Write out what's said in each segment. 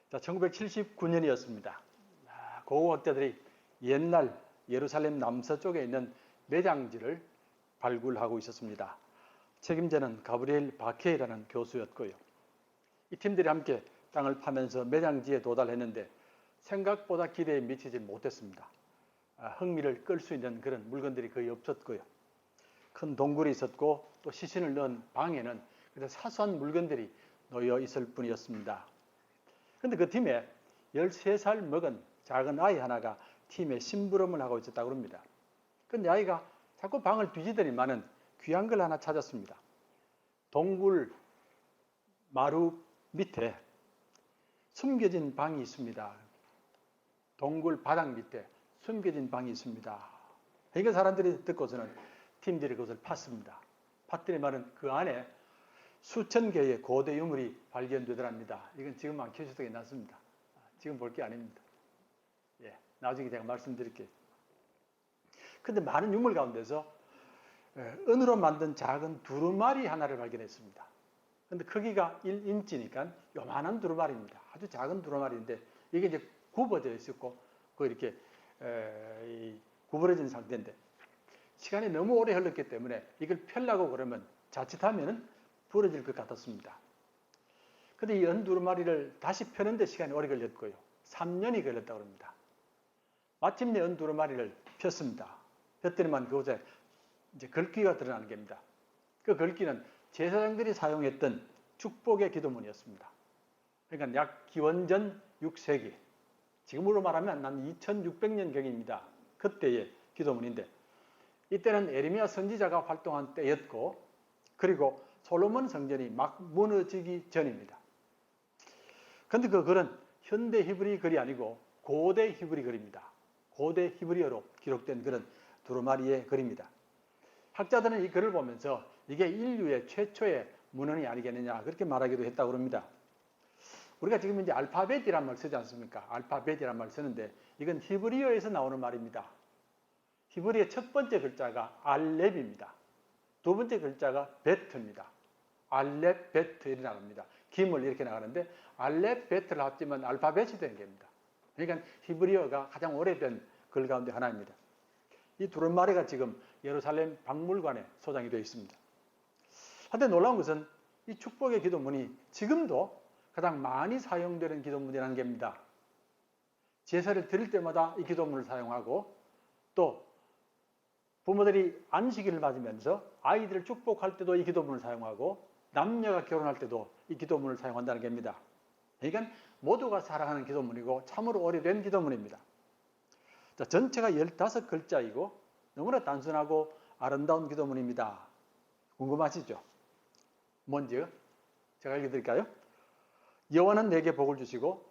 자, 1979년이었습니다. 고고학자들이 옛날 예루살렘 남서쪽에 있는 매장지를 발굴하고 있었습니다. 책임자는 가브리엘 바케이라는 교수였고요. 이 팀들이 함께 땅을 파면서 매장지에 도달했는데 생각보다 기대에 미치지 못했습니다. 흥미를 끌 수 있는 그런 물건들이 거의 없었고요. 큰 동굴이 있었고 또 시신을 넣은 방에는 그냥 사소한 물건들이 놓여 있을 뿐이었습니다. 그런데 그 팀에 13살 먹은 작은 아이 하나가 팀에 심부름을 하고 있었다고 합니다. 그런데 아이가 자꾸 방을 뒤지더니만은 귀한 걸 하나 찾았습니다. 동굴 마루 밑에 숨겨진 방이 있습니다. 동굴 바닥 밑에 숨겨진 방이 있습니다. 그러니까 사람들이 듣고서는 팀들이 그것을 팠습니다. 팠더니만은 그 안에 수천 개의 고대 유물이 발견되더랍니다. 이건 지금 안 켜져도 괜찮습니다. 지금 볼 게 아닙니다. 나중에 제가 말씀드릴게요. 근데 많은 유물 가운데서 은으로 만든 작은 두루마리 하나를 발견했습니다. 근데 크기가 1인치니까 요만한 두루마리입니다. 아주 작은 두루마리인데 이게 이제 굽어져 있었고 이렇게 구부러진 상태인데 시간이 너무 오래 흘렀기 때문에 이걸 펴려고 그러면 자칫하면 부러질 것 같았습니다. 근데 이 은두루마리를 다시 펴는데 시간이 오래 걸렸고요. 3년이 걸렸다고 합니다. 마침내 은두루마리를 폈습니다. 폈더니만 그곳에 이제 글귀가 드러나는 겁니다. 그 글귀는 제사장들이 사용했던 축복의 기도문이었습니다. 그러니까 약 기원전 6세기, 지금으로 말하면 한 2600년경입니다. 그때의 기도문인데 이때는 에레미야 선지자가 활동한 때였고 그리고 솔로몬 성전이 막 무너지기 전입니다. 그런데 그 글은 현대 히브리 글이 아니고 고대 히브리 글입니다. 고대 히브리어로 기록된 그런 두루마리의 글입니다. 학자들은 이 글을 보면서 이게 인류의 최초의 문헌이 아니겠느냐 그렇게 말하기도 했다고 합니다. 우리가 지금 이제 알파벳이란 말 쓰지 않습니까? 알파벳이란 말 쓰는데 이건 히브리어에서 나오는 말입니다. 히브리어의 첫 번째 글자가 알렙입니다. 두 번째 글자가 베트입니다. 알렙, 베트 이렇게 나갑니다. 김을 이렇게 나가는데 알렙, 베트를 합치면 알파벳이 되는 겁니다. 그러니까 히브리어가 가장 오래된 글 가운데 하나입니다. 이 두루마리가 지금 예루살렘 박물관에 소장이 되어 있습니다. 한데 놀라운 것은 이 축복의 기도문이 지금도 가장 많이 사용되는 기도문이라는 겁니다. 제사를 드릴 때마다 이 기도문을 사용하고 또 부모들이 안식일을 맞으면서 아이들을 축복할 때도 이 기도문을 사용하고 남녀가 결혼할 때도 이 기도문을 사용한다는 겁니다. 그러니까 모두가 사랑하는 기도문이고 참으로 오래된 기도문입니다. 자, 전체가 15글자이고 너무나 단순하고 아름다운 기도문입니다. 궁금하시죠? 뭔지요? 제가 읽어드릴까요? 여호와는 내게 복을 주시고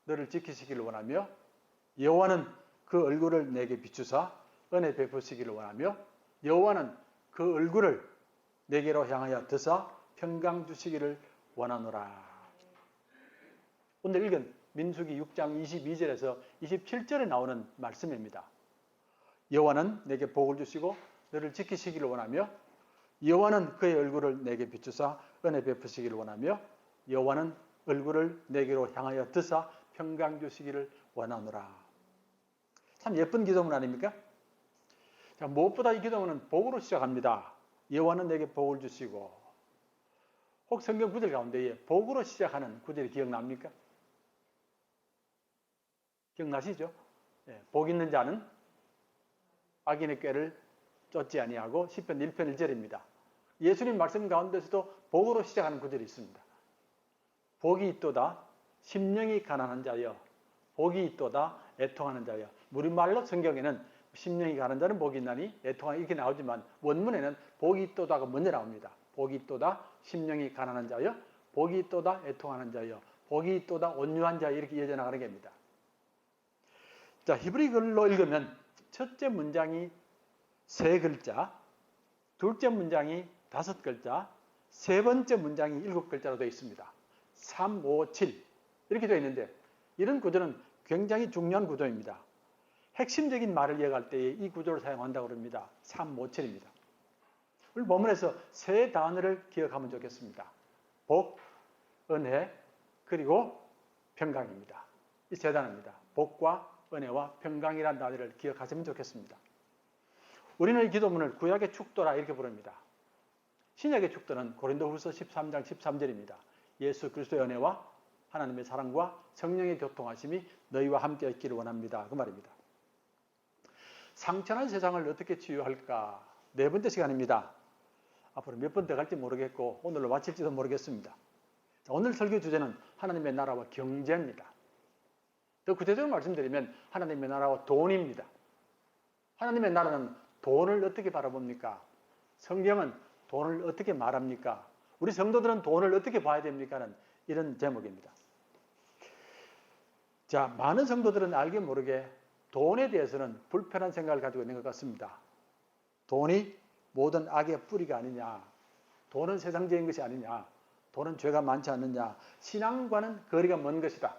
너를 지키시기를 원하며 여호와는 그 얼굴을 내게 비추사 은혜 베푸시기를 원하며 여호와는 그 얼굴을 내게로 향하여 드사 평강 주시기를 원하노라. 오늘 읽은 민수기 6장 22절에서 27절에 나오는 말씀입니다. 여호와는 내게 복을 주시고 너를 지키시기를 원하며 여호와는 그의 얼굴을 내게 비추사 은혜 베푸시기를 원하며 여호와는 얼굴을 내게로 향하여 드사 평강 주시기를 원하노라. 참 예쁜 기도문 아닙니까? 자, 무엇보다 이 기도문은 복으로 시작합니다. 여호와는 내게 복을 주시고 혹 성경 구절 가운데에 복으로 시작하는 구절이 기억납니까? 기억나시죠? 복 있는 자는 악인의 꾀를 쫓지 아니하고 시편 1편 1절입니다. 예수님 말씀 가운데서도 복으로 시작하는 구절이 있습니다. 복이 있도다 심령이 가난한 자여 복이 있도다 애통하는 자여. 우리말로 성경에는 심령이 가난한 자는 복이 있나니 애통하니 이렇게 나오지만 원문에는 복이 있도다가 먼저 나옵니다. 복이 있도다 심령이 가난한 자여 복이 있도다 애통하는 자여 복이 있도다 온유한 자여 이렇게 이어져 나가는 겁니다. 자, 히브리 글로 읽으면 첫째 문장이 3글자, 둘째 문장이 5글자, 세 번째 문장이 7글자로 되어 있습니다. 3, 5, 7 이렇게 되어 있는데 이런 구조는 굉장히 중요한 구조입니다. 핵심적인 말을 이어갈 때에 이 구조를 사용한다고 합니다. 3, 5, 7입니다. 오늘 본문에서 세 단어를 기억하면 좋겠습니다. 복, 은혜, 그리고 평강입니다. 이 세 단어입니다. 복과 은혜와 평강이라는 단어를 기억하시면 좋겠습니다. 우리는 이 기도문을 구약의 축도라 이렇게 부릅니다. 신약의 축도는 고린도후서 13장 13절입니다. 예수 그리스도의 은혜와 하나님의 사랑과 성령의 교통하심이 너희와 함께 있기를 원합니다. 그 말입니다. 상처난 세상을 어떻게 치유할까? 네 번째 시간입니다. 앞으로 몇 번 더 갈지 모르겠고 오늘로 마칠지도 모르겠습니다. 자, 오늘 설교 주제는 하나님의 나라와 경제입니다. 더 구체적으로 말씀드리면 하나님의 나라와 돈입니다. 하나님의 나라는 돈을 어떻게 바라봅니까? 성경은 돈을 어떻게 말합니까? 우리 성도들은 돈을 어떻게 봐야 됩니까?는 이런 제목입니다. 자, 많은 성도들은 알게 모르게 돈에 대해서는 불편한 생각을 가지고 있는 것 같습니다. 돈이 모든 악의 뿌리가 아니냐, 돈은 세상적인 것이 아니냐, 돈은 죄가 많지 않느냐, 신앙과는 거리가 먼 것이다.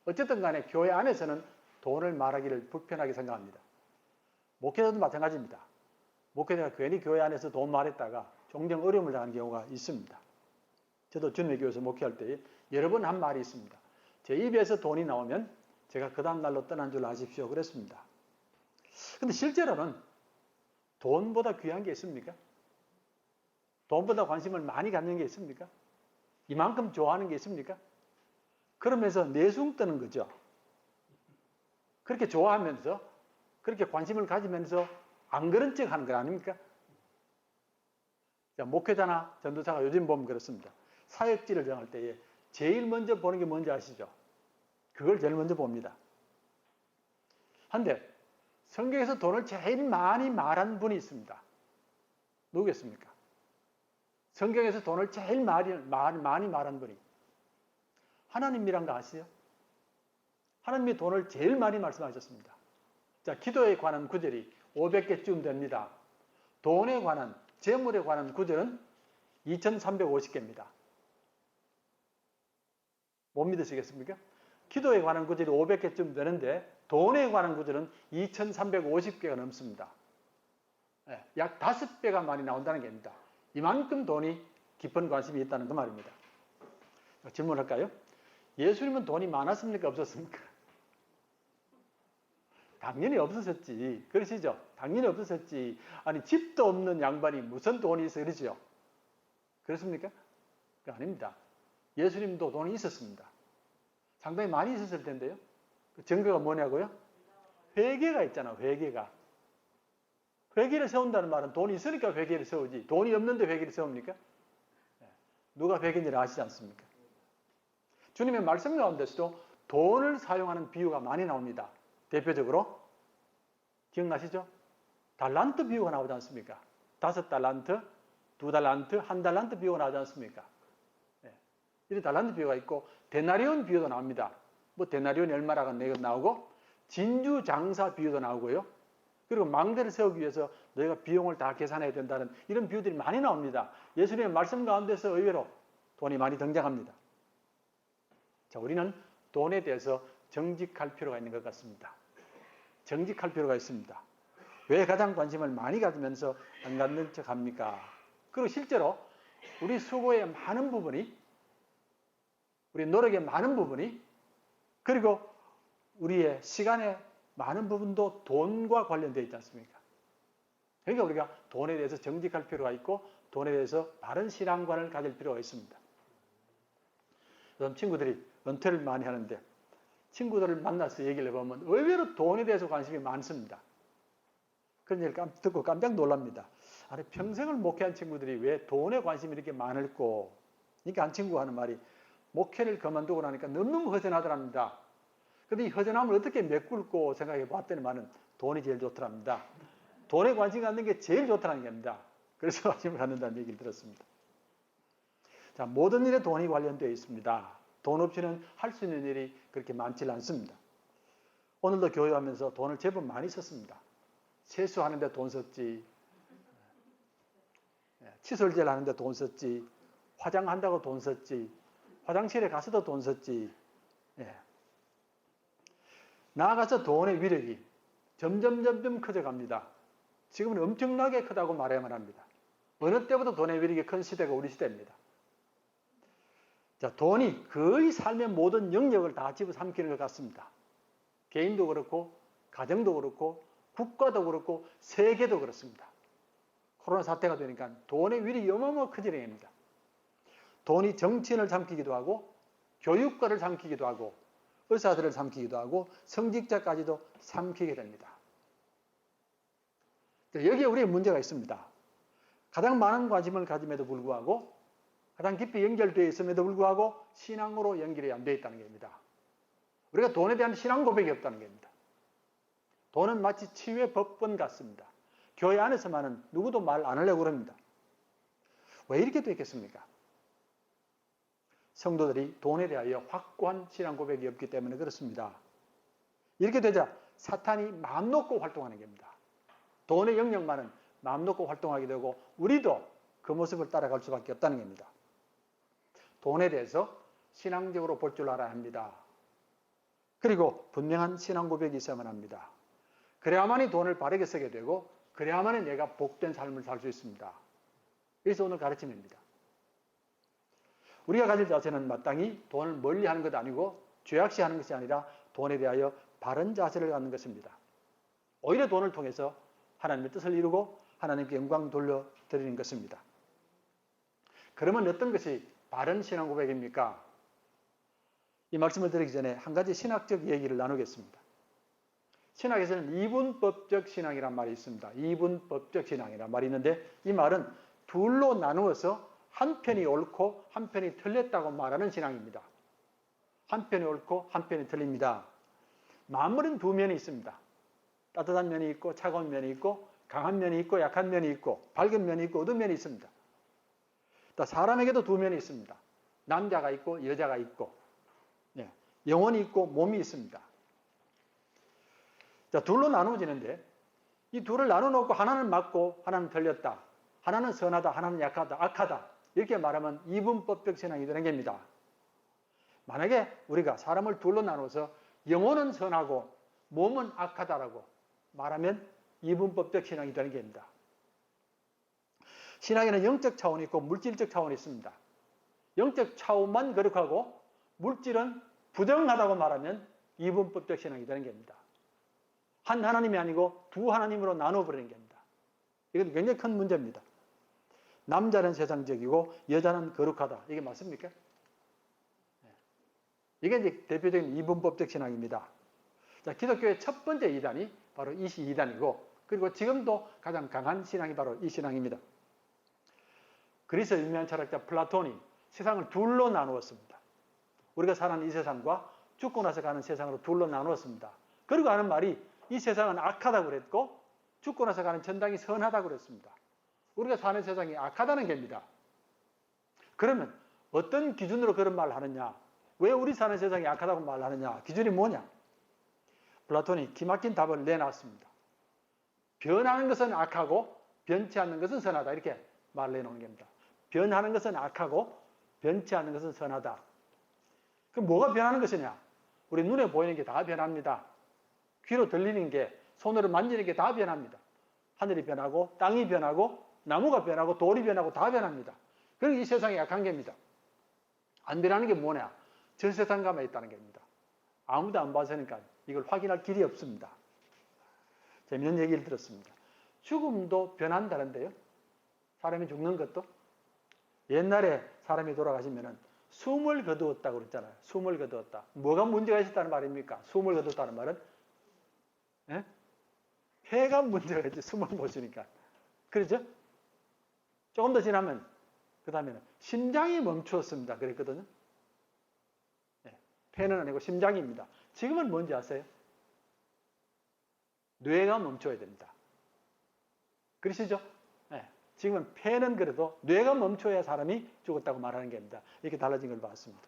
어쨌든 간에 교회 안에서는 돈을 말하기를 불편하게 생각합니다. 목회자도 마찬가지입니다. 목회자가 괜히 교회 안에서 돈 말했다가 종종 어려움을 당하는 경우가 있습니다. 저도 주님의 교회에서 목회할 때 여러 번 한 말이 있습니다. 제 입에서 돈이 나오면 제가 그 다음 날로 떠난 줄 아십시오. 그랬습니다. 근데 실제로는 돈보다 귀한 게 있습니까? 돈보다 관심을 많이 갖는 게 있습니까? 이만큼 좋아하는 게 있습니까? 그러면서 내숭 뜨는 거죠. 그렇게 좋아하면서 그렇게 관심을 가지면서 안 그런 척 하는 거 아닙니까? 자, 목회자나 전도사가 요즘 보면 그렇습니다. 사역지를 정할 때에 제일 먼저 보는 게 뭔지 아시죠? 그걸 제일 먼저 봅니다. 한데 성경에서 돈을 제일 많이 말한 분이 있습니다. 누구겠습니까? 성경에서 돈을 제일 많이 말한 분이 하나님이란 거 아세요? 하나님이 돈을 제일 많이 말씀하셨습니다. 자, 기도에 관한 구절이 500개쯤 됩니다. 돈에 관한, 재물에 관한 구절은 2350개입니다. 못 믿으시겠습니까? 기도에 관한 구절이 500개쯤 되는데 돈에 관한 구절은 2350개가 넘습니다. 약 5배가 많이 나온다는 겁니다. 이만큼 돈이 깊은 관심이 있다는 그 말입니다. 질문할까요? 예수님은 돈이 많았습니까? 없었습니까? 당연히 없었었지. 그러시죠? 당연히 없었었지. 아니, 집도 없는 양반이 무슨 돈이 있어 그러죠? 그렇습니까? 그게 아닙니다. 예수님도 돈이 있었습니다. 상당히 많이 있었을 텐데요. 그 증거가 뭐냐고요? 회개가 있잖아, 회개가. 회개를 세운다는 말은 돈이 있으니까 회개를 세우지. 돈이 없는데 회개를 세웁니까? 누가 회개인지를 아시지 않습니까? 주님의 말씀 가운데서도 돈을 사용하는 비유가 많이 나옵니다. 대표적으로 기억나시죠? 달란트 비유가 나오지 않습니까? 5달란트, 2달란트, 1달란트 비유가 나오지 않습니까? 이런 달란트 비유가 있고 데나리온 비유도 나옵니다. 뭐 데나리온이 얼마라고 나오고 진주 장사 비유도 나오고요. 그리고 망대를 세우기 위해서 너희가 비용을 다 계산해야 된다는 이런 비유들이 많이 나옵니다. 예수님의 말씀 가운데서 의외로 돈이 많이 등장합니다. 자, 우리는 돈에 대해서 정직할 필요가 있는 것 같습니다. 정직할 필요가 있습니다. 왜 가장 관심을 많이 가지면서 안 갖는 척 합니까? 그리고 실제로 우리 수고의 많은 부분이, 우리 노력의 많은 부분이, 그리고 우리의 시간의 많은 부분도 돈과 관련되어 있지 않습니까? 그러니까 우리가 돈에 대해서 정직할 필요가 있고 돈에 대해서 바른 신앙관을 가질 필요가 있습니다. 그럼 친구들이 은퇴를 많이 하는데 친구들을 만나서 얘기를 해보면 의외로 돈에 대해서 관심이 많습니다. 그런 얘기를 듣고 깜짝 놀랍니다. 아니, 평생을 목회한 친구들이 왜 돈에 관심이 이렇게 많을꼬? 그러니까 한 친구가 하는 말이 목회를 그만두고 나니까 너무너무 허전하더랍니다. 근데 이 허전함을 어떻게 메꿀고 생각해 봤더니만은 돈이 제일 좋더랍니다. 돈에 관심 갖는 게 제일 좋다는 겁니다. 그래서 관심을 갖는다는 얘기를 들었습니다. 자, 모든 일에 돈이 관련되어 있습니다. 돈 없이는 할 수 있는 일이 그렇게 많지 않습니다. 오늘도 교회 하면서 돈을 제법 많이 썼습니다. 세수하는데 돈 썼지, 칫솔질 하는데 돈 썼지, 화장한다고 돈 썼지, 화장실에 가서도 돈 썼지. 나아가서 돈의 위력이 점점 커져갑니다. 지금은 엄청나게 크다고 말해야만 합니다. 어느 때보다 돈의 위력이 큰 시대가 우리 시대입니다. 자, 돈이 거의 삶의 모든 영역을 다 집어삼키는 것 같습니다. 개인도 그렇고, 가정도 그렇고, 국가도 그렇고, 세계도 그렇습니다. 코로나 사태가 되니까 돈의 위력이 어마어마하게 커지는 겁니다. 돈이 정치인을 삼키기도 하고, 교육과를 삼키기도 하고, 의사들을 삼키기도 하고, 성직자까지도 삼키게 됩니다. 여기에 우리의 문제가 있습니다. 가장 많은 관심을 가짐에도 불구하고, 가장 깊이 연결되어 있음에도 불구하고 신앙으로 연결이 안 되어 있다는 겁니다. 우리가 돈에 대한 신앙 고백이 없다는 겁니다. 돈은 마치 치유의 법권 같습니다. 교회 안에서만은 누구도 말 안 하려고 합니다. 왜 이렇게 됐겠습니까? 성도들이 돈에 대하여 확고한 신앙 고백이 없기 때문에 그렇습니다. 이렇게 되자 사탄이 마음 놓고 활동하는 겁니다. 돈의 영역만은 마음 놓고 활동하게 되고 우리도 그 모습을 따라갈 수밖에 없다는 겁니다. 돈에 대해서 신앙적으로 볼 줄 알아야 합니다. 그리고 분명한 신앙 고백이 있어야만 합니다. 그래야만이 돈을 바르게 쓰게 되고 그래야만이 내가 복된 삶을 살 수 있습니다. 그래서 오늘 가르침입니다. 우리가 가질 자세는 마땅히 돈을 멀리하는 것 아니고 죄악시하는 것이 아니라 돈에 대하여 바른 자세를 갖는 것입니다. 오히려 돈을 통해서 하나님의 뜻을 이루고 하나님께 영광 돌려드리는 것입니다. 그러면 어떤 것이 바른 신앙 고백입니까? 이 말씀을 드리기 전에 한 가지 신학적 얘기를 나누겠습니다. 신학에서는 이분법적 신앙이란 말이 있습니다. 이분법적 신앙이란 말이 있는데 이 말은 둘로 나누어서 한편이 옳고 한편이 틀렸다고 말하는 신앙입니다. 한편이 옳고 한편이 틀립니다. 만물은 두 면이 있습니다. 따뜻한 면이 있고 차가운 면이 있고 강한 면이 있고 약한 면이 있고 밝은 면이 있고 어두운 면이 있습니다. 사람에게도 두 면이 있습니다. 남자가 있고 여자가 있고 영혼이 있고 몸이 있습니다. 자, 둘로 나누어지는데 이 둘을 나눠놓고 하나는 맞고 하나는 틀렸다. 하나는 선하다. 하나는 약하다. 악하다. 이렇게 말하면 이분법적 신앙이 되는 겁니다. 만약에 우리가 사람을 둘로 나눠서 영혼은 선하고 몸은 악하다라고 말하면 이분법적 신앙이 되는 겁니다. 신앙에는 영적 차원이 있고 물질적 차원이 있습니다. 영적 차원만 거룩하고 물질은 부정하다고 말하면 이분법적 신앙이 되는 겁니다. 한 하나님이 아니고 두 하나님으로 나눠버리는 겁니다. 이건 굉장히 큰 문제입니다. 남자는 세상적이고 여자는 거룩하다. 이게 맞습니까? 이게 이제 대표적인 이분법적 신앙입니다. 자, 기독교의 첫 번째 이단이 바로 이 이단이고 그리고 지금도 가장 강한 신앙이 바로 이 신앙입니다. 그리스 유명한 철학자 플라톤이 세상을 둘로 나누었습니다. 우리가 사는 이 세상과 죽고 나서 가는 세상으로 둘로 나누었습니다. 그리고 하는 말이 이 세상은 악하다고 그랬고 죽고 나서 가는 천당이 선하다고 그랬습니다. 우리가 사는 세상이 악하다는 겁니다. 그러면 어떤 기준으로 그런 말을 하느냐? 왜 우리 사는 세상이 악하다고 말을 하느냐? 기준이 뭐냐? 플라톤이 기막힌 답을 내놨습니다. 변하는 것은 악하고 변치 않는 것은 선하다. 이렇게 말을 내놓은 겁니다. 변하는 것은 악하고 변치 않는 것은 선하다. 그럼 뭐가 변하는 것이냐? 우리 눈에 보이는 게 다 변합니다. 귀로 들리는 게, 손으로 만지는 게 다 변합니다. 하늘이 변하고 땅이 변하고 나무가 변하고 돌이 변하고 다 변합니다. 그러니까 이 세상이 약한 겁니다. 안 변하는 게 뭐냐? 저 세상감에 있다는 겁니다. 아무도 안 봐서니까 이걸 확인할 길이 없습니다. 재밌는 얘기를 들었습니다. 죽음도 변한다는데요. 사람이 죽는 것도. 옛날에 사람이 돌아가시면은 숨을 거두었다고 그랬잖아요. 숨을 거두었다. 뭐가 문제가 있었다는 말입니까? 숨을 거두었다는 말은? 예? 폐가 문제가 있지, 숨을 못 쉬니까. 그렇죠? 조금 더 지나면, 그 다음에는 심장이 멈추었습니다. 그랬거든요. 예. 폐는 아니고 심장입니다. 지금은 뭔지 아세요? 뇌가 멈춰야 됩니다. 그러시죠? 예. 지금은 폐는 그래도 뇌가 멈춰야 사람이 죽었다고 말하는 게 아닙니다. 이렇게 달라진 걸 봤습니다.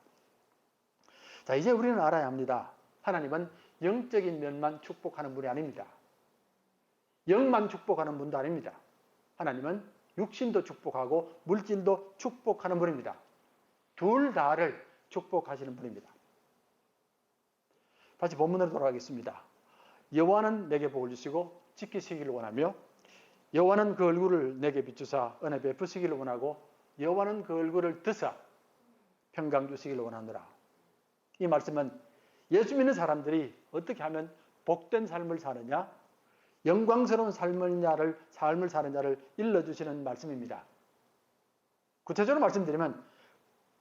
자, 이제 우리는 알아야 합니다. 하나님은 영적인 면만 축복하는 분이 아닙니다. 영만 축복하는 분도 아닙니다. 하나님은 육신도 축복하고 물질도 축복하는 분입니다. 둘 다를 축복하시는 분입니다. 다시 본문으로 돌아가겠습니다. 여호와는 내게 복을 주시고 지키시기를 원하며 여호와는 그 얼굴을 내게 비추사 은혜 베푸시기를 원하고 여호와는 그 얼굴을 드사 평강 주시기를 원하노라. 이 말씀은 예수 믿는 사람들이 어떻게 하면 복된 삶을 사느냐, 영광스러운 삶을 사는 자를 일러주시는 말씀입니다. 구체적으로 말씀드리면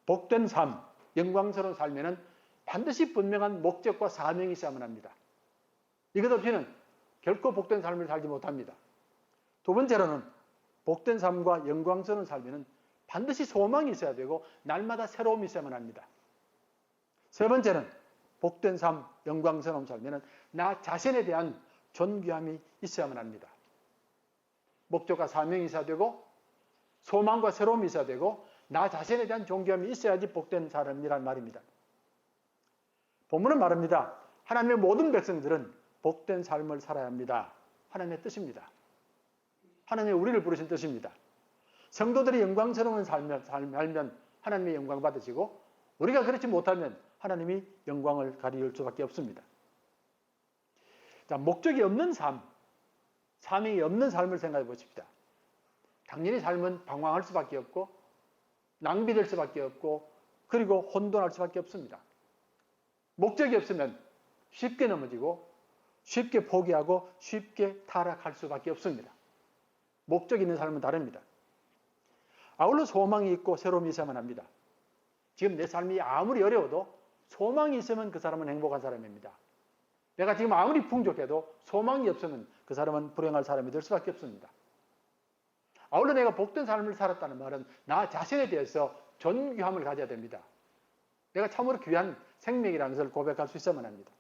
복된 삶, 영광스러운 삶에는 반드시 분명한 목적과 사명이 있어야만 합니다. 이것 없이는 결코 복된 삶을 살지 못합니다. 두 번째로는 복된 삶과 영광스러운 삶에는 반드시 소망이 있어야 되고 날마다 새로움이 있어야만 합니다. 세 번째는 복된 삶, 영광스러운 삶에는 나 자신에 대한 존귀함이 있어야만 합니다. 목적과 사명이 있어야 되고 소망과 새로움이 있어야 되고 나 자신에 대한 존귀함이 있어야지 복된 사람이란 말입니다. 본문은 말합니다. 하나님의 모든 백성들은 복된 삶을 살아야 합니다. 하나님의 뜻입니다. 하나님이 우리를 부르신 뜻입니다. 성도들이 영광스러운 삶을 살면 하나님의 영광 받으시고 우리가 그렇지 못하면 하나님이 영광을 가리울 수밖에 없습니다. 자, 목적이 없는 삶, 사명이 없는 삶을 생각해 보십시다. 당연히 삶은 방황할 수밖에 없고 낭비될 수밖에 없고 그리고 혼돈할 수밖에 없습니다. 목적이 없으면 쉽게 넘어지고 쉽게 포기하고 쉽게 타락할 수밖에 없습니다. 목적이 있는 삶은 다릅니다. 아울러 소망이 있고 새로움이 있어야만 합니다. 지금 내 삶이 아무리 어려워도 소망이 있으면 그 사람은 행복한 사람입니다. 내가 지금 아무리 풍족해도 소망이 없으면 그 사람은 불행한 사람이 될 수밖에 없습니다. 아울러 내가 복된 삶을 살았다는 말은 나 자신에 대해서 존귀함을 가져야 됩니다. 내가 참으로 귀한 생명이라는 것을 고백할 수 있어야만 합니다.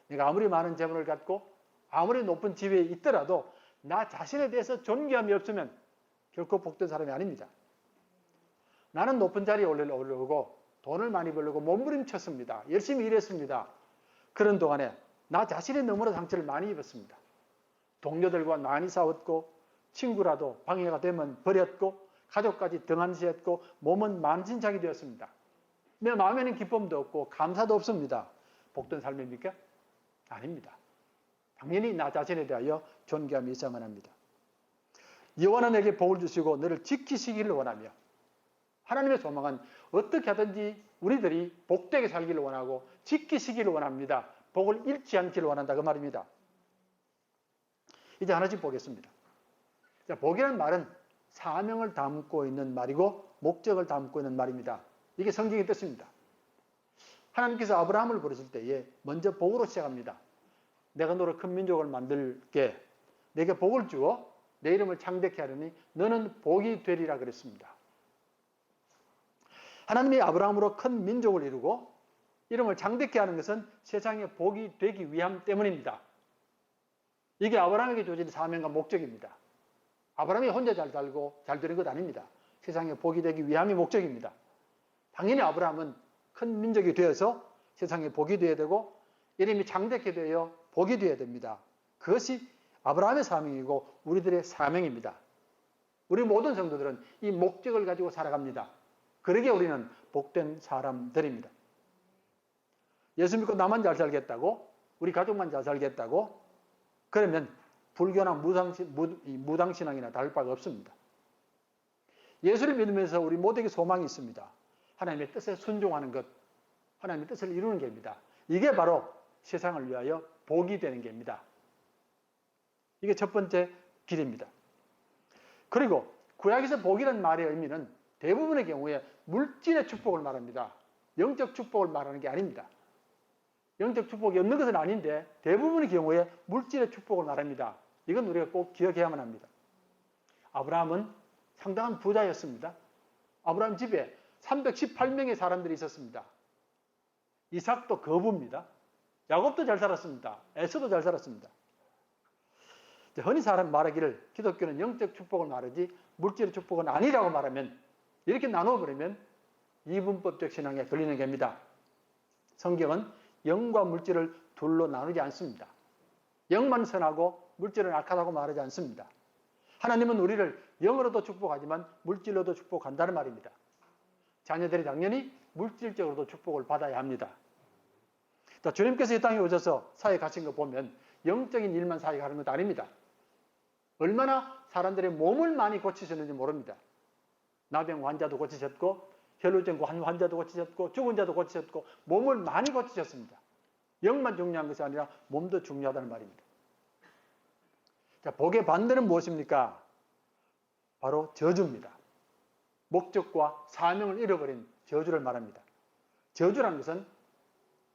내가 아무리 많은 재물을 갖고 아무리 높은 지위에 있더라도 나 자신에 대해서 존귀함이 없으면 결코 복된 사람이 아닙니다. 나는 높은 자리에 오르려고 돈을 많이 벌려고 몸부림쳤습니다. 열심히 일했습니다. 그런 동안에 나 자신이 너무나 상처를 많이 입었습니다. 동료들과 많이 싸웠고 친구라도 방해가 되면 버렸고 가족까지 등한시했고 몸은 만신창이 되었습니다. 내 마음에는 기쁨도 없고 감사도 없습니다. 복된 삶입니까? 아닙니다. 당연히 나 자신에 대하여 존귀함이 있어야만 합니다. 여호와는 내게 복을 주시고 너를 지키시기를 원하며 하나님의 소망은 어떻게 하든지 우리들이 복되게 살기를 원하고 지키시기를 원합니다. 복을 잃지 않기를 원한다 그 말입니다. 이제 하나씩 보겠습니다. 자, 복이라는 말은 사명을 담고 있는 말이고 목적을 담고 있는 말입니다. 이게 성경의 뜻입니다. 하나님께서 아브라함을 부르실 때에 먼저 복으로 시작합니다. 내가 너로 큰 민족을 만들게 내게 복을 주어 내 이름을 창대케 하려니 너는 복이 되리라 그랬습니다. 하나님이 아브라함으로 큰 민족을 이루고 이름을 창대케 하는 것은 세상에 복이 되기 위함 때문입니다. 이게 아브라함에게 주어진 사명과 목적입니다. 아브라함이 혼자 잘 살고 잘 되는 것 아닙니다. 세상에 복이 되기 위함이 목적입니다. 당연히 아브라함은 큰 민족이 되어서 세상에 복이 되어야 되고 이름이 창대케 되어 복이 되어야 됩니다. 그것이 아브라함의 사명이고 우리들의 사명입니다. 우리 모든 성도들은 이 목적을 가지고 살아갑니다. 그러기에 우리는 복된 사람들입니다. 예수 믿고 나만 잘 살겠다고 우리 가족만 잘 살겠다고 그러면 불교나 무당신앙이나 다를 바가 없습니다. 예수를 믿으면서 우리 모두에게 소망이 있습니다. 하나님의 뜻에 순종하는 것, 하나님의 뜻을 이루는 겁니다. 이게 바로 세상을 위하여 복이 되는 겁니다. 이게 첫 번째 길입니다. 그리고 구약에서 복이라는 말의 의미는 대부분의 경우에 물질의 축복을 말합니다. 영적 축복을 말하는 게 아닙니다. 영적 축복이 없는 것은 아닌데 대부분의 경우에 물질의 축복을 말합니다. 이건 우리가 꼭 기억해야만 합니다. 아브라함은 상당한 부자였습니다. 아브라함 집에 318명의 사람들이 있었습니다. 이삭도 거부입니다. 야곱도 잘 살았습니다. 에서도 잘 살았습니다. 흔히 사람 말하기를 기독교는 영적 축복을 말하지 물질의 축복은 아니라고 말하면 이렇게 나눠버리면 이분법적 신앙에 걸리는 겁니다. 성경은 영과 물질을 둘로 나누지 않습니다. 영만 선하고 물질은 악하다고 말하지 않습니다. 하나님은 우리를 영으로도 축복하지만 물질로도 축복한다는 말입니다. 자녀들이 당연히 물질적으로도 축복을 받아야 합니다. 자, 주님께서 이 땅에 오셔서 사회 가신 거 보면 영적인 일만 사회 가는 것도 아닙니다. 얼마나 사람들의 몸을 많이 고치셨는지 모릅니다. 나병 환자도 고치셨고 혈루증 환자도 고치셨고 죽은 자도 고치셨고 몸을 많이 고치셨습니다. 영만 중요한 것이 아니라 몸도 중요하다는 말입니다. 자, 복의 반대는 무엇입니까? 바로 저주입니다. 목적과 사명을 잃어버린 저주를 말합니다. 저주라는 것은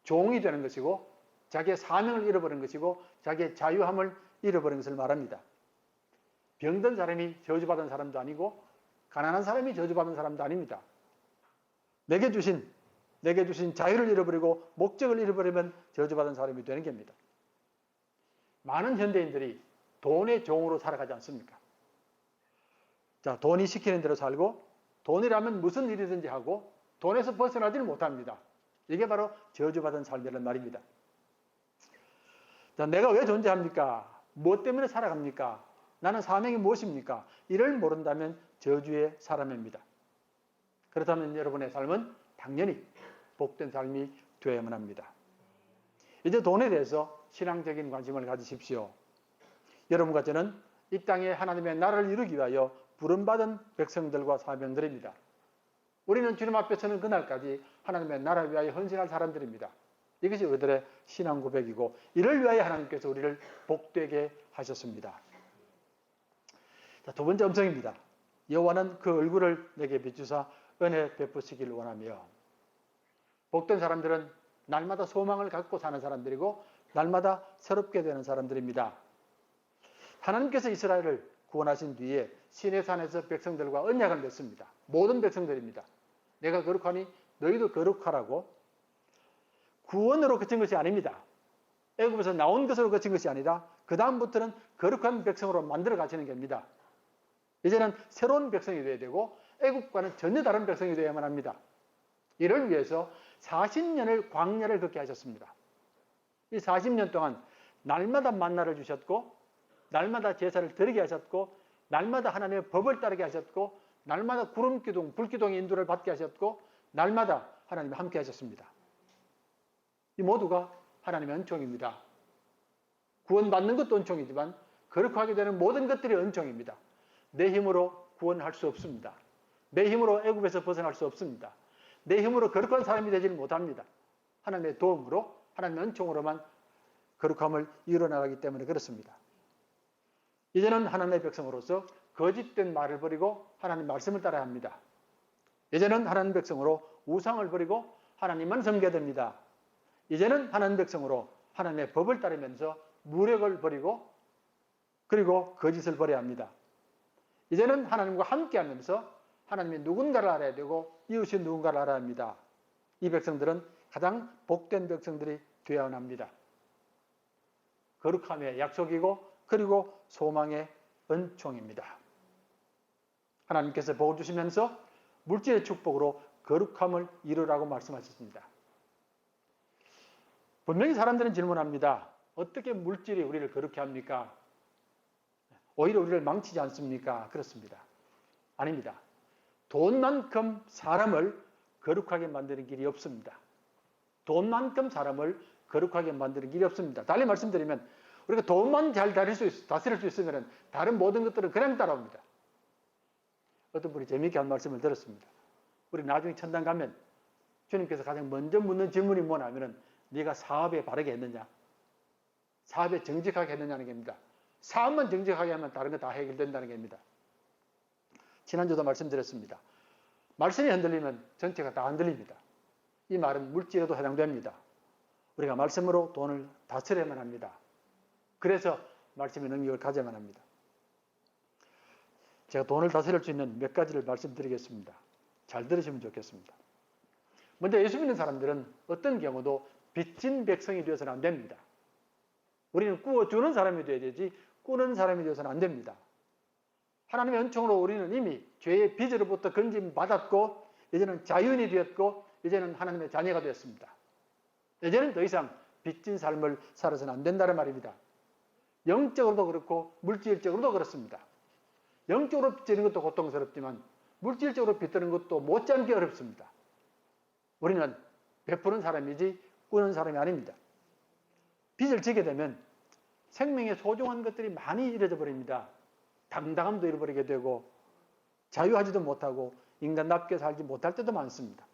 종이 되는 것이고 자기의 사명을 잃어버린 것이고 자기의 자유함을 잃어버린 것을 말합니다. 병든 사람이 저주받은 사람도 아니고 가난한 사람이 저주받은 사람도 아닙니다. 내게 주신 자유를 잃어버리고 목적을 잃어버리면 저주받은 사람이 되는 겁니다. 많은 현대인들이 돈의 종으로 살아가지 않습니까? 자, 돈이 시키는 대로 살고 돈이라면 무슨 일이든지 하고 돈에서 벗어나지는 못합니다. 이게 바로 저주받은 삶이라는 말입니다. 자, 내가 왜 존재합니까? 무엇 때문에 살아갑니까? 나는 사명이 무엇입니까? 이를 모른다면 저주의 사람입니다. 그렇다면 여러분의 삶은 당연히 복된 삶이 되어야만 합니다. 이제 돈에 대해서 신앙적인 관심을 가지십시오. 여러분과 저는 이 땅에 하나님의 나라를 이루기 위하여 부름받은 백성들과 사명들입니다. 우리는 주님 앞에 서는 그날까지 하나님의 나라를 위하여 헌신할 사람들입니다. 이것이 우리들의 신앙 고백이고 이를 위하여 하나님께서 우리를 복되게 하셨습니다. 자, 두 번째 음성입니다. 여호와는 그 얼굴을 내게 비추사 은혜 베푸시기를 원하며. 복된 사람들은 날마다 소망을 갖고 사는 사람들이고 날마다 새롭게 되는 사람들입니다. 하나님께서 이스라엘을 구원하신 뒤에 시내산에서 백성들과 언약을 맺습니다. 모든 백성들입니다. 내가 거룩하니 너희도 거룩하라고. 구원으로 그친 것이 아닙니다. 애굽에서 나온 것으로 그친 것이 아니라 그 다음부터는 거룩한 백성으로 만들어 가시는 겁니다. 이제는 새로운 백성이 되어야 되고 애굽과는 전혀 다른 백성이 되어야만 합니다. 이를 위해서 40년을 광야를 걷게 하셨습니다. 이 40년 동안 날마다 만나를 주셨고 날마다 제사를 드리게 하셨고 날마다 하나님의 법을 따르게 하셨고 날마다 구름기둥, 불기둥의 인도를 받게 하셨고 날마다 하나님이 함께 하셨습니다. 이 모두가 하나님의 은총입니다. 구원받는 것도 은총이지만 거룩하게 되는 모든 것들이 은총입니다. 내 힘으로 구원할 수 없습니다. 내 힘으로 애굽에서 벗어날 수 없습니다. 내 힘으로 거룩한 사람이 되지는 못합니다. 하나님의 도움으로 하나님의 은총으로만 거룩함을 이뤄나가기 때문에 그렇습니다. 이제는 하나님의 백성으로서 거짓된 말을 버리고 하나님의 말씀을 따라야 합니다. 이제는 하나님의 백성으로 우상을 버리고 하나님만 섬겨야 됩니다. 이제는 하나님의 백성으로 하나님의 법을 따르면서 무력을 버리고 그리고 거짓을 버려야 합니다. 이제는 하나님과 함께하면서 하나님이 누군가를 알아야 되고 이웃이 누군가를 알아야 합니다. 이 백성들은 가장 복된 백성들이 되어야 합니다. 거룩함의 약속이고 그리고 소망의 은총입니다. 하나님께서 복을 주시면서 물질의 축복으로 거룩함을 이루라고 말씀하셨습니다. 분명히 사람들은 질문합니다. 어떻게 물질이 우리를 거룩해 합니까? 오히려 우리를 망치지 않습니까? 그렇습니다. 아닙니다. 돈만큼 사람을 거룩하게 만드는 길이 없습니다. 돈만큼 사람을 거룩하게 만드는 길이 없습니다. 달리 말씀드리면 우리가 돈만 잘 다스릴 수 있으면 다른 모든 것들은 그냥 따라옵니다. 어떤 분이 재미있게 한 말씀을 들었습니다. 우리 나중에 천당 가면 주님께서 가장 먼저 묻는 질문이 뭐냐면 네가 사업에 바르게 했느냐? 사업에 정직하게 했느냐는 겁니다. 사업만 정직하게 하면 다른 거 다 해결된다는 겁니다. 지난주도 말씀드렸습니다. 말씀이 흔들리면 전체가 다 흔들립니다. 이 말은 물질에도 해당됩니다. 우리가 말씀으로 돈을 다스려야만 합니다. 그래서 말씀의 능력을 가져야만 합니다. 제가 돈을 다스릴 수 있는 몇 가지를 말씀드리겠습니다. 잘 들으시면 좋겠습니다. 먼저 예수 믿는 사람들은 어떤 경우도 빚진 백성이 되어서는 안 됩니다. 우리는 꾸어주는 사람이 되어야 되지 꾸는 사람이 되어서는 안 됩니다. 하나님의 은총으로 우리는 이미 죄의 빚으로부터 건짐 받았고 이제는 자유인이 되었고 이제는 하나님의 자녀가 되었습니다. 이제는 더 이상 빚진 삶을 살아서는 안 된다는 말입니다. 영적으로도 그렇고 물질적으로도 그렇습니다. 영적으로 빚지는 것도 고통스럽지만 물질적으로 빚드는 것도 못지않게 어렵습니다. 우리는 베푸는 사람이지 꾸는 사람이 아닙니다. 빚을 지게 되면 생명의 소중한 것들이 많이 잃어져 버립니다. 당당함도 잃어버리게 되고 자유하지도 못하고 인간답게 살지 못할 때도 많습니다.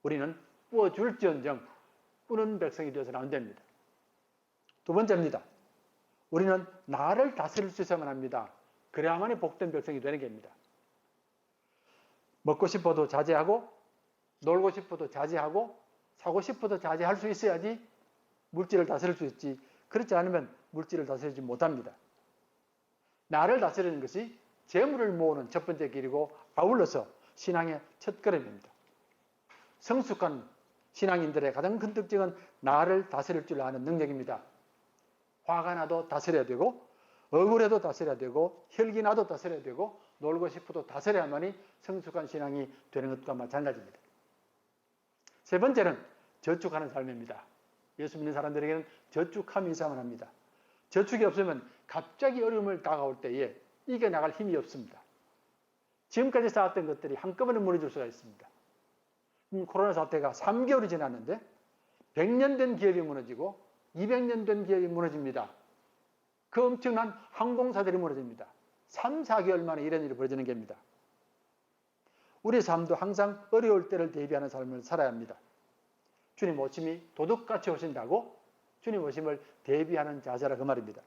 우리는 부어줄지언정 꾸는 백성이 되어서는 안 됩니다. 두 번째입니다. 우리는 나를 다스릴 수 있어야만 합니다. 그래야만이 복된 백성이 되는 겁니다. 먹고 싶어도 자제하고, 놀고 싶어도 자제하고, 사고 싶어도 자제할 수 있어야지 물질을 다스릴 수 있지. 그렇지 않으면 물질을 다스리지 못합니다. 나를 다스리는 것이 재물을 모으는 첫 번째 길이고, 아울러서 신앙의 첫 걸음입니다. 성숙한 신앙인들의 가장 큰 특징은 나를 다스릴 줄 아는 능력입니다. 화가 나도 다스려야 되고, 억울해도 다스려야 되고, 혈기 나도 다스려야 되고, 놀고 싶어도 다스려야만이 성숙한 신앙이 되는 것과 마찬가지입니다. 세 번째는 저축하는 삶입니다. 예수 믿는 사람들에게는 저축함이 있어야만 합니다. 저축이 없으면 갑자기 어려움을 다가올 때에 이겨나갈 힘이 없습니다. 지금까지 쌓았던 것들이 한꺼번에 무너질 수가 있습니다. 코로나 사태가 3개월이 지났는데 100년 된 기업이 무너지고 200년 된 기업이 무너집니다. 그 엄청난 항공사들이 무너집니다. 3, 4개월 만에 이런 일이 벌어지는 겁니다. 우리의 삶도 항상 어려울 때를 대비하는 삶을 살아야 합니다. 주님 오심이 도둑같이 오신다고 주님 오심을 대비하는 자세라 그 말입니다.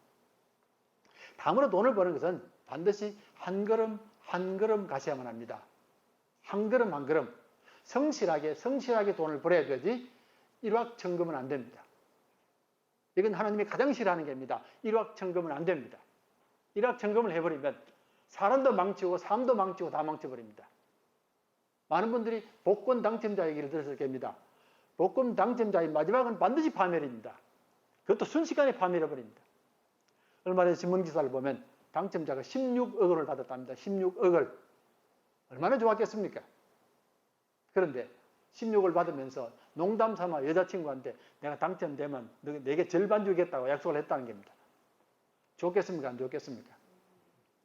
다음으로 돈을 버는 것은 반드시 한 걸음 한 걸음 가셔야만 합니다. 한 걸음 한 걸음 성실하게 돈을 벌어야 되지 일확천금은 안 됩니다. 이건 하나님이 가장 싫어하는 겁니다. 일확천금은 안 됩니다. 일확천금을 해버리면 사람도 망치고 삶도 망치고 다 망쳐버립니다. 많은 분들이 복권 당첨자 얘기를 들었을 겁니다. 복권 당첨자의 마지막은 반드시 파멸입니다. 그것도 순식간에 파멸해버립니다. 얼마 전에 신문기사를 보면 당첨자가 16억 원을 받았답니다. 16억을. 얼마나 좋았겠습니까? 그런데 16억을 받으면서 농담 삼아 여자친구한테 내가 당첨되면 내게 절반 주겠다고 약속을 했다는 겁니다. 좋겠습니까? 안 좋겠습니까?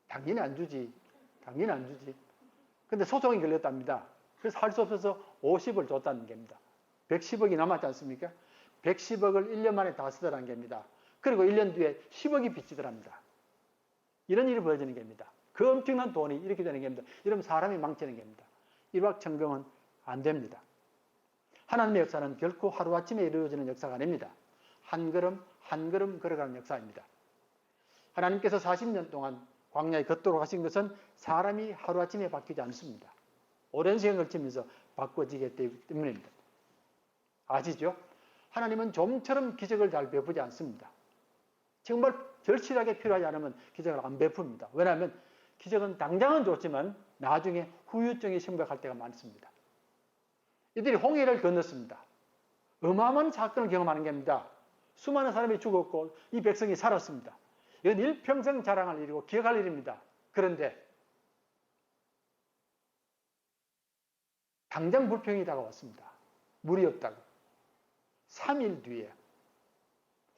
당연히 안 주지. 당연히 안 주지. 근데 소송이 걸렸답니다. 그래서 할 수 없어서 50을 줬다는 겁니다. 110억이 남았지 않습니까? 110억을 1년 만에 다 쓰더라는 겁니다. 그리고 1년 뒤에 10억이 빚지더랍니다. 이런 일이 벌어지는 겁니다. 그 엄청난 돈이 이렇게 되는 겁니다. 이러면 사람이 망치는 겁니다. 일확천금은 안 됩니다. 하나님의 역사는 결코 하루아침에 이루어지는 역사가 아닙니다. 한 걸음 한 걸음 걸어가는 역사입니다. 하나님께서 40년 동안 광야에 걷도록 하신 것은 사람이 하루아침에 바뀌지 않습니다. 오랜 시간 걸치면서 바꿔지기 때문입니다. 아시죠? 하나님은 좀처럼 기적을 잘 베푸지 않습니다. 정말 절실하게 필요하지 않으면 기적을 안 베풉니다. 왜냐하면 기적은 당장은 좋지만 나중에 후유증이 심각할 때가 많습니다. 이들이 홍해를 건넜습니다. 어마어마한 사건을 경험하는 겁니다. 수많은 사람이 죽었고 이 백성이 살았습니다. 이건 일평생 자랑할 일이고 기억할 일입니다. 그런데 당장 불평이 다가왔습니다. 물이 없다고. 3일 뒤에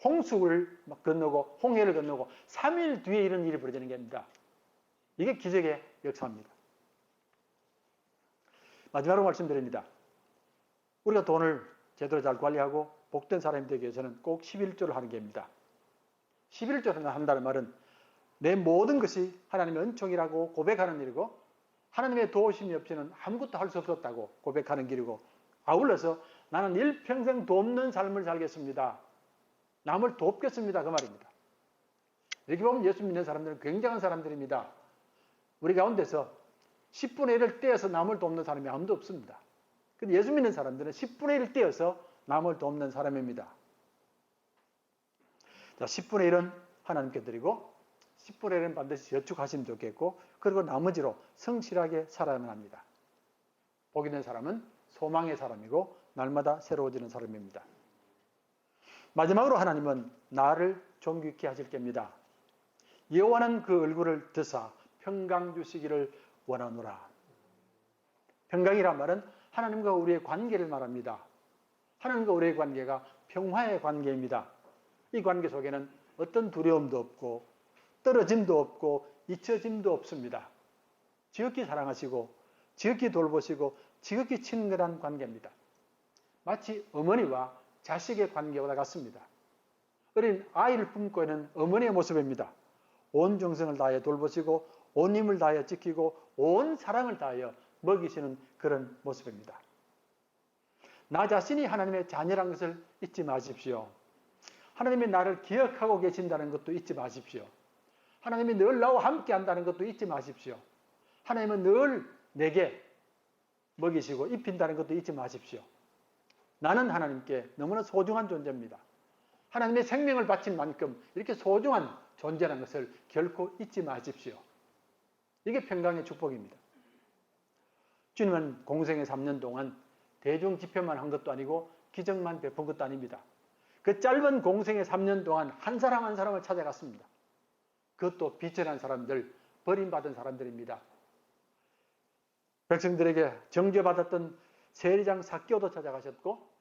홍수를 건너고 홍해를 건너고 3일 뒤에 이런 일이 벌어지는 겁니다. 이게 기적의 역사입니다. 마지막으로 말씀드립니다. 우리가 돈을 제대로 잘 관리하고 복된 사람이 되기 위해서는 꼭 11조를 하는 겁니다. 11조를 한다는 말은 내 모든 것이 하나님의 은총이라고 고백하는 일이고 하나님의 도우심이 없이는 아무것도 할 수 없었다고 고백하는 길이고 아울러서 나는 일평생 돕는 삶을 살겠습니다. 남을 돕겠습니다. 그 말입니다. 이렇게 보면 예수 믿는 사람들은 굉장한 사람들입니다. 우리 가운데서 10분의 1을 떼어서 남을 돕는 사람이 아무도 없습니다. 근데 예수 믿는 사람들은 10분의 1을 떼어서 남을 돕는 사람입니다. 자, 10분의 1은 하나님께 드리고 10분의 1은 반드시 저축하시면 좋겠고 그리고 나머지로 성실하게 살아야만 합니다. 복 있는 사람은 소망의 사람이고 날마다 새로워지는 사람입니다. 마지막으로 하나님은 나를 존귀케 하실 겁니다. 여호와는 그 얼굴을 드사 평강 주시기를 원하노라. 평강이란 말은 하나님과 우리의 관계를 말합니다. 하나님과 우리의 관계가 평화의 관계입니다. 이 관계 속에는 어떤 두려움도 없고 떨어짐도 없고 잊혀짐도 없습니다. 지극히 사랑하시고 지극히 돌보시고 지극히 친근한 관계입니다. 마치 어머니와 자식의 관계와 같습니다. 어린 아이를 품고 있는 어머니의 모습입니다. 온 정성을 다하여 돌보시고 온 힘을 다하여 지키고 온 사랑을 다하여 먹이시는 그런 모습입니다. 나 자신이 하나님의 자녀라는 것을 잊지 마십시오. 하나님이 나를 기억하고 계신다는 것도 잊지 마십시오. 하나님이 늘 나와 함께 한다는 것도 잊지 마십시오. 하나님은 늘 내게 먹이시고 입힌다는 것도 잊지 마십시오. 나는 하나님께 너무나 소중한 존재입니다. 하나님의 생명을 바친 만큼 이렇게 소중한 존재라는 것을 결코 잊지 마십시오. 이게 평강의 축복입니다. 주님은 공생의 3년 동안 대중 집회만 한 것도 아니고 기적만 베푼 것도 아닙니다. 그 짧은 공생의 3년 동안 한 사람 한 사람을 찾아갔습니다. 그것도 비천한 사람들, 버림받은 사람들입니다. 백성들에게 정죄받았던 세리장 삭개오도 찾아가셨고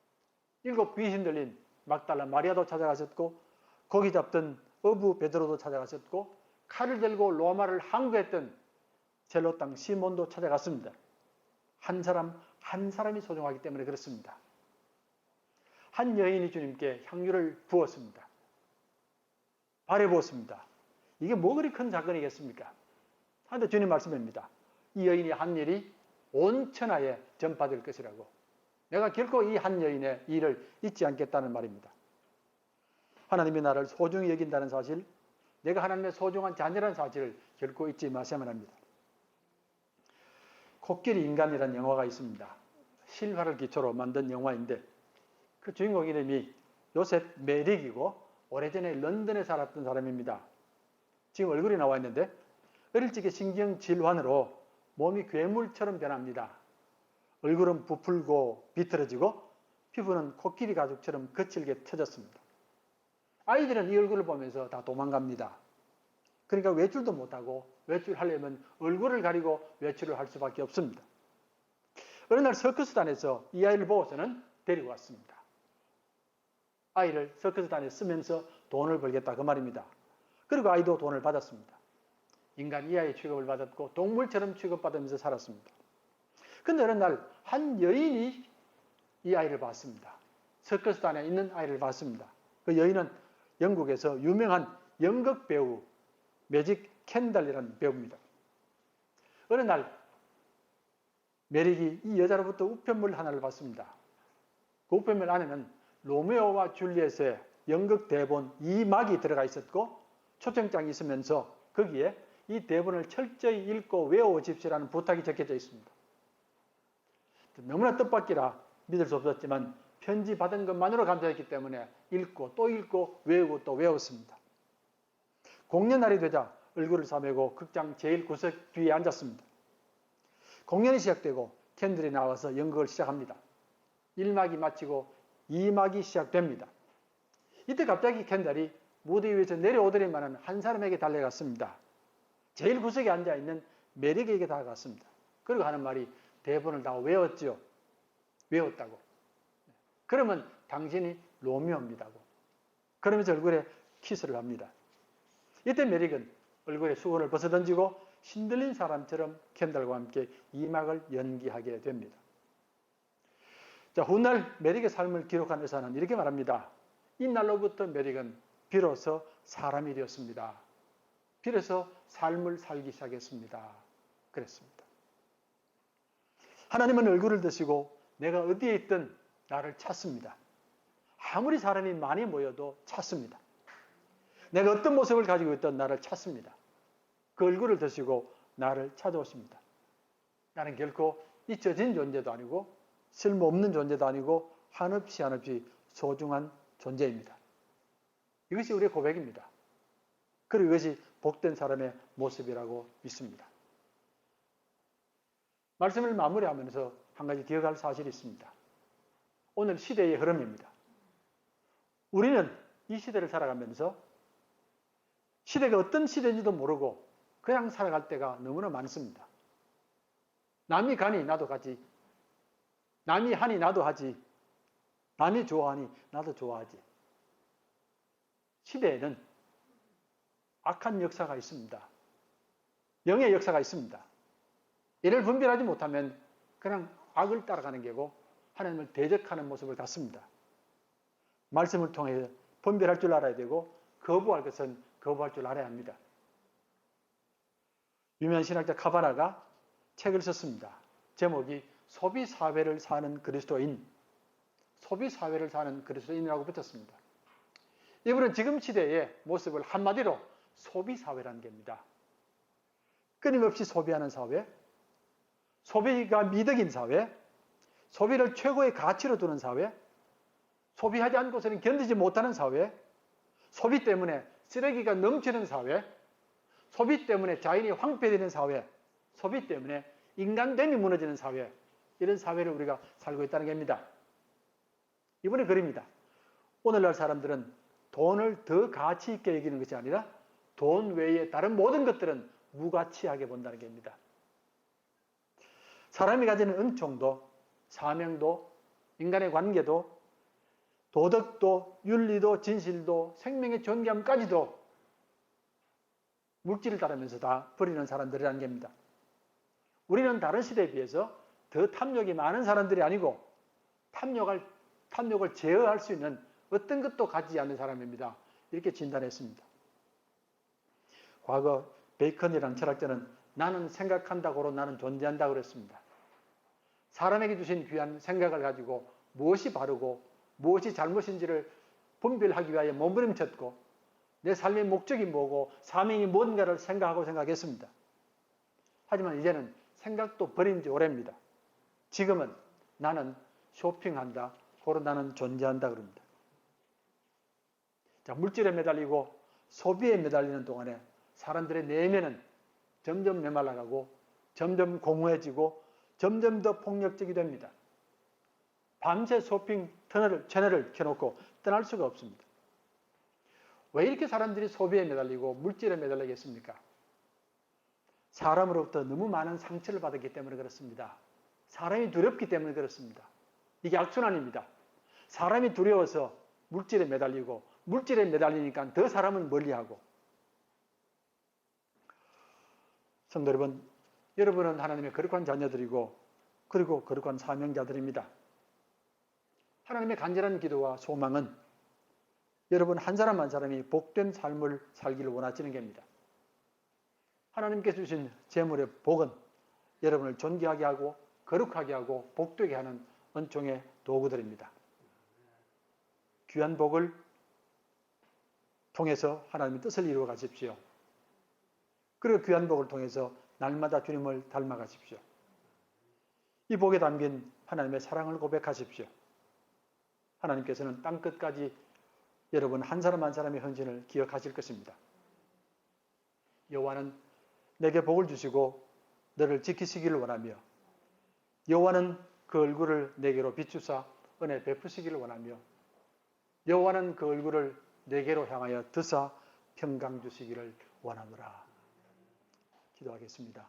7 귀신 들린 막달라 마리아도 찾아가셨고 고기 잡던 어부 베드로도 찾아가셨고 칼을 들고 로마를 항거했던 젤로 땅 시몬도 찾아갔습니다. 한 사람 한 사람이 소중하기 때문에 그렇습니다. 한 여인이 주님께 향유를 부었습니다. 발에 부었습니다. 이게 뭐 그리 큰 사건이겠습니까? 그런데 주님 말씀입니다. 이 여인이 한 일이 온 천하에 전파될 것이라고. 내가 결코 이 한 여인의 일을 잊지 않겠다는 말입니다. 하나님이 나를 소중히 여긴다는 사실, 내가 하나님의 소중한 자녀라는 사실을 결코 잊지 마셔야만 합니다. 코끼리 인간이라는 영화가 있습니다. 실화를 기초로 만든 영화인데 그 주인공 이름이 요셉 메릭이고 오래전에 런던에 살았던 사람입니다. 지금 얼굴이 나와 있는데 어릴 적에 신경질환으로 몸이 괴물처럼 변합니다. 얼굴은 부풀고 비틀어지고 피부는 코끼리 가죽처럼 거칠게 터졌습니다. 아이들은 이 얼굴을 보면서 다 도망갑니다. 그러니까 외출도 못하고 외출하려면 얼굴을 가리고 외출을 할 수밖에 없습니다. 어느 날 서커스단에서 이 아이를 보고서는 데리고 왔습니다. 아이를 서커스단에 쓰면서 돈을 벌겠다 그 말입니다. 그리고 아이도 돈을 받았습니다. 인간 이하의 취급을 받았고 동물처럼 취급받으면서 살았습니다. 그런데 어느 날 한 여인이 이 아이를 봤습니다. 서커스단에 있는 아이를 봤습니다. 그 여인은 영국에서 유명한 연극 배우 매직 캔달이라는 배우입니다. 어느 날 메릭이 이 여자로부터 우편물 하나를 받습니다. 그 우편물 안에는 로메오와 줄리엣의 연극 대본 2막이 들어가 있었고 초청장이 있으면서 거기에 이 대본을 철저히 읽고 외워오십시오라는 부탁이 적혀져 있습니다. 너무나 뜻밖이라 믿을 수 없었지만 편지 받은 것만으로 감사했기 때문에 읽고 외우고 또 외웠습니다. 공연날이 되자 얼굴을 싸매고 극장 제일 구석 뒤에 앉았습니다. 공연이 시작되고 캔들이 나와서 연극을 시작합니다. 1막이 마치고 2막이 시작됩니다. 이때 갑자기 캔들이 무대 위에서 내려오더니만은 한 사람에게 달려갔습니다. 제일 구석에 앉아있는 메릭에게 다가갔습니다. 그리고 하는 말이 대본을 다 외웠죠. 외웠다고. 그러면 당신이 로미오입니다고. 그러면서 얼굴에 키스를 합니다. 이때 메릭은 얼굴에 수건을 벗어던지고 신들린 사람처럼 캔들과 함께 2막을 연기하게 됩니다. 자, 훗날 메릭의 삶을 기록한 의사는 이렇게 말합니다. 이 날로부터 메릭은 비로소 사람이 되었습니다. 비로소 삶을 살기 시작했습니다. 그랬습니다. 하나님은 얼굴을 드시고 내가 어디에 있든 나를 찾습니다. 아무리 사람이 많이 모여도 찾습니다. 내가 어떤 모습을 가지고 있든 나를 찾습니다. 그 얼굴을 드시고 나를 찾아오십니다. 나는 결코 잊혀진 존재도 아니고 쓸모없는 존재도 아니고 한없이 소중한 존재입니다. 이것이 우리의 고백입니다. 그리고 이것이 복된 사람의 모습이라고 믿습니다. 말씀을 마무리하면서 한 가지 기억할 사실이 있습니다. 오늘 시대의 흐름입니다. 우리는 이 시대를 살아가면서 시대가 어떤 시대인지도 모르고 그냥 살아갈 때가 너무나 많습니다. 남이 가니 나도 가지. 남이 하니 나도 하지. 남이 좋아하니 나도 좋아하지. 시대에는 악한 역사가 있습니다. 영의 역사가 있습니다. 이를 분별하지 못하면 그냥 악을 따라가는 게고 하나님을 대적하는 모습을 갖습니다. 말씀을 통해 분별할 줄 알아야 되고 거부할 것은 거부할 줄 알아야 합니다. 유명한 신학자 카바라가 책을 썼습니다. 제목이 소비사회를 사는 그리스도인, 소비사회를 사는 그리스도인이라고 붙였습니다. 이분은 지금 시대의 모습을 한마디로 소비사회라는 겁니다. 끊임없이 소비하는 사회, 소비가 미덕인 사회, 소비를 최고의 가치로 두는 사회, 소비하지 않고서는 견디지 못하는 사회, 소비 때문에 쓰레기가 넘치는 사회, 소비 때문에 자연이 황폐되는 사회, 소비 때문에 인간됨이 무너지는 사회, 이런 사회를 우리가 살고 있다는 겁니다. 이번에 글입니다. 오늘날 사람들은 돈을 더 가치 있게 여기는 것이 아니라 돈 외에 다른 모든 것들은 무가치하게 본다는 겁니다. 사람이 가지는 은총도, 사명도, 인간의 관계도, 도덕도, 윤리도, 진실도, 생명의 존귀함까지도 물질을 따르면서 다 버리는 사람들이라는 겁니다. 우리는 다른 시대에 비해서 더 탐욕이 많은 사람들이 아니고 탐욕을 제어할 수 있는 어떤 것도 가지지 않는 사람입니다. 이렇게 진단했습니다. 과거 베이컨이라는 철학자는 나는 생각한다고로 나는 존재한다고 그랬습니다. 사람에게 주신 귀한 생각을 가지고 무엇이 바르고 무엇이 잘못인지를 분별하기 위하여 몸부림쳤고 내 삶의 목적이 뭐고 사명이 뭔가를 생각했습니다. 하지만 이제는 생각도 버린 지 오래입니다. 지금은 나는 쇼핑한다, 고로 나는 존재한다 그럽니다. 자, 물질에 매달리고 소비에 매달리는 동안에 사람들의 내면은 점점 메말라가고 점점 공허해지고 점점 더 폭력적이 됩니다. 밤새 쇼핑 채널을 켜놓고 떠날 수가 없습니다. 왜 이렇게 사람들이 소비에 매달리고 물질에 매달리겠습니까? 사람으로부터 너무 많은 상처를 받았기 때문에 그렇습니다. 사람이 두렵기 때문에 그렇습니다. 이게 악순환입니다. 사람이 두려워서 물질에 매달리고 물질에 매달리니까 더 사람은 멀리하고. 성도 여러분, 여러분은 하나님의 거룩한 자녀들이고 그리고 거룩한 사명자들입니다. 하나님의 간절한 기도와 소망은 여러분 한 사람 한 사람이 복된 삶을 살기를 원하시는 겁니다. 하나님께서 주신 재물의 복은 여러분을 존귀하게 하고 거룩하게 하고 복되게 하는 은총의 도구들입니다. 귀한 복을 통해서 하나님의 뜻을 이루어 가십시오. 그리고 귀한 복을 통해서 날마다 주님을 닮아 가십시오. 이 복에 담긴 하나님의 사랑을 고백하십시오. 하나님께서는 땅끝까지 여러분 한 사람 한 사람의 헌신을 기억하실 것입니다. 여호와는 내게 복을 주시고 너를 지키시기를 원하며 여호와는 그 얼굴을 내게로 비추사 은혜 베푸시기를 원하며 여호와는 그 얼굴을 내게로 향하여 드사 평강 주시기를 원하노라. 기도하겠습니다.